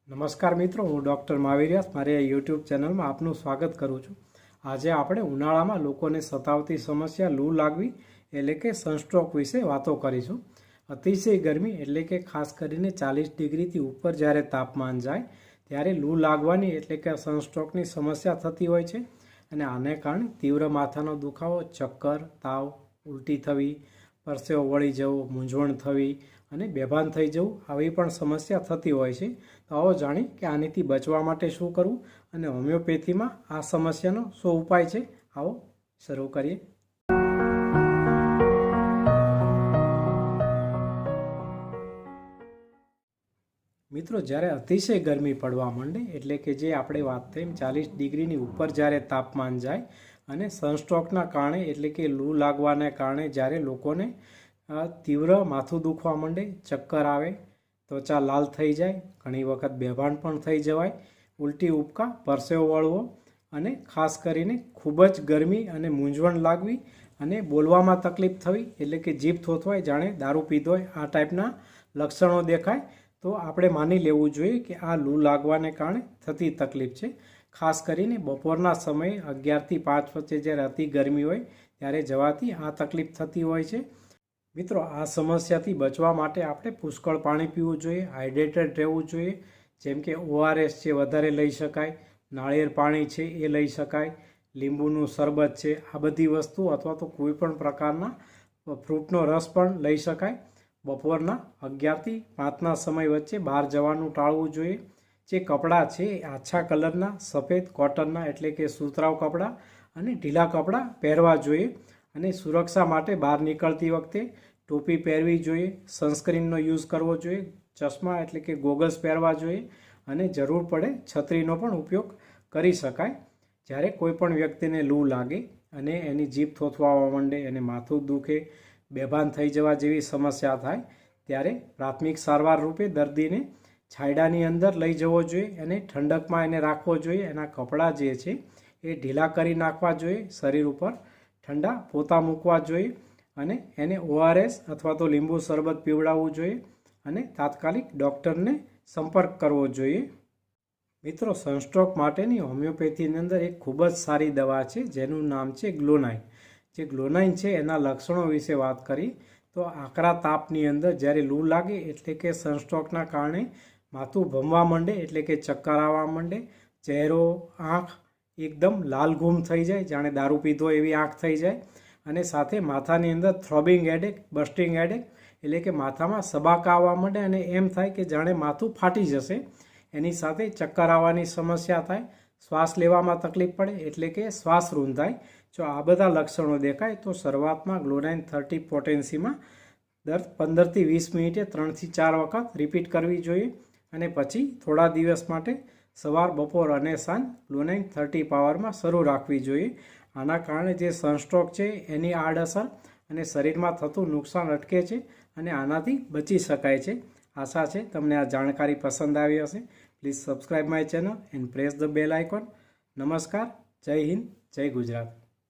નમસ્કાર મિત્રો, હું ડૉક્ટર મહાવીર મારી આ યુટ્યુબ ચેનલમાં આપનું સ્વાગત કરું છું। આજે આપણે ઉનાળામાં લોકોને સતાવતી સમસ્યા લૂ લાગવી એટલે કે સનસ્ટ્રોક વિશે વાતો કરીશું। અતિશય ગરમી એટલે કે ખાસ કરીને 40 ડિગ્રીથી ઉપર જ્યારે તાપમાન જાય ત્યારે લૂ લાગવાની એટલે કે સનસ્ટ્રોકની સમસ્યા થતી હોય છે અને આને કારણે તીવ્ર માથાનો દુખાવો, ચક્કર, તાવ, ઉલટી થવી, પરસેવો વળી જવો, મૂંઝવણ થવી અને બેભાન થઈ જવું આવી પણ સમસ્યા થતી હોય છે। તો આવો જાણી કે આનીથી બચવા માટે શું કરવું અને હોમિયોપેથીમાં આ સમસ્યાનો શું ઉપાય છે, આવો શરૂ કરીએ। મિત્રો, જ્યારે અતિશય ગરમી પડવા માંડે એટલે કે જે આપણે વાત થઈ 40 ડિગ્રીની ઉપર જ્યારે તાપમાન જાય અને સનસ્ટ્રોકના કારણે એટલે કે લૂ લાગવાને કારણે જ્યારે લોકોને તીવ્ર માથું દુખવા માંડે, ચક્કર આવે, ત્વચા લાલ થઈ જાય, ઘણી વખત બેભાન પણ થઈ જવાય, ઉલટી ઉપકા, પરસેવો વળવો અને ખાસ કરીને ખૂબ જ ગરમી અને મૂંઝવણ લાગવી અને બોલવામાં તકલીફ થવી એટલે કે જીભ થોથવાય જાણે દારૂ પીધો હોય આ ટાઈપના લક્ષણો દેખાય તો આપણે માની લેવું જોઈએ કે આ લૂ લાગવાને કારણે થતી તકલીફ છે। ખાસ કરીને બપોરના સમયે 11થી 5 વચ્ચે જ્યારે અતિ ગરમી હોય ત્યારે જવાથી આ તકલીફ થતી હોય છે। મિત્રો, આ સમસ્યાથી બચવા માટે આપણે પુષ્કળ પાણી પીવું જોઈએ, હાઇડ્રેટેડ રહેવું જોઈએ, જેમ કે ORS છે વધારે લઈ શકાય, નાળિયેર પાણી છે એ લઈ શકાય, લીંબુનું શરબત છે, આ બધી વસ્તુ અથવા તો કોઈ પણ પ્રકારના ફ્રૂટનો રસ પણ લઈ શકાય। બપોરના 11થી 5ના સમય વચ્ચે બહાર જવાનું ટાળવું જોઈએ। જે કપડાં છે એ આછા કલરના, સફેદ કોટનના એટલે કે સુતરાઉ કપડાં અને ઢીલા કપડાં પહેરવા જોઈએ અને સુરક્ષા માટે બહાર નીકળતી વખતે ટોપી પહેરવી જોઈએ, સનસ્ક્રીનનો યુઝ કરવો જોઈએ, ચશ્મા એટલે કે ગોગલ્સ પહેરવા જોઈએ અને જરૂર પડે છત્રીનો પણ ઉપયોગ કરી શકાય। જ્યારે કોઈ પણ વ્યક્તિને લૂ લાગે અને એની જીભ થોથવાવા માંડે, એને માથું દુખે, બેભાન થઈ જવા જેવી સમસ્યા થાય ત્યારે પ્રાથમિક સારવાર રૂપે દર્દીને છાંયડાની અંદર લઈ જવો જોઈએ અને ઠંડકમાં એને રાખવો જોઈએ। એના કપડાં જે છે એ ઢીલા કરી નાખવા જોઈએ, શરીર ઉપર ઠંડા પોતા મૂકવા જોઈએ અને એને ORS અથવા તો લીંબુ શરબત પીવડાવવું જોઈએ અને તાત્કાલિક ડૉક્ટરને સંપર્ક કરવો જોઈએ। મિત્રો, સનસ્ટ્રોક માટેની હોમિયોપેથીની અંદર એક ખૂબ જ સારી દવા છે જેનું નામ છે ગ્લોનાઇન। જે ગ્લોનાઇન છે એના લક્ષણો વિશે વાત કરી તો આકરા તાપની અંદર જ્યારે લૂ લાગે એટલે કે સનસ્ટ્રોકના કારણે માથું ભમવા માંડે એટલે કે ચક્કર આવવા માંડે, ચહેરો, આંખ એકદમ લાલ ઘૂમ થઈ જાય, જાણે દારૂ પીધો એવી આંખ થઈ જાય અને સાથે માથાની અંદર થ્રોબિંગ હેડેક, બસ્ટિંગ હેડેક એટલે કે માથામાં સબાકા આવવા માંડે અને એમ થાય કે જાણે માથું ફાટી જશે। એની સાથે ચક્કર આવવાની સમસ્યા થાય, શ્વાસ લેવામાં તકલીફ પડે એટલે કે શ્વાસ રૂંધાય। જો આ બધા લક્ષણો દેખાય તો શરૂઆતમાં ગ્લોનાઇન 30 પોટેન્સીમાં દર 15થી 20 મિનિટે 3થી 4 વખત રિપીટ કરવી જોઈએ અને પછી થોડા દિવસ માટે સવાર, બપોર અને સાંજ ગ્લોનાઇન 30 પાવરમાં શરૂ રાખવી જોઈએ। આના કારણે જે સનસ્ટ્રોક છે એની આડઅસર અને શરીરમાં થતું નુકસાન અટકે છે અને આનાથી બચી શકાય છે। આશા છે તમને આ જાણકારી પસંદ આવી હશે। Please subscribe my channel and press the bell icon. નમસ્કાર, જય હિન્દ, જય ગુજરાત।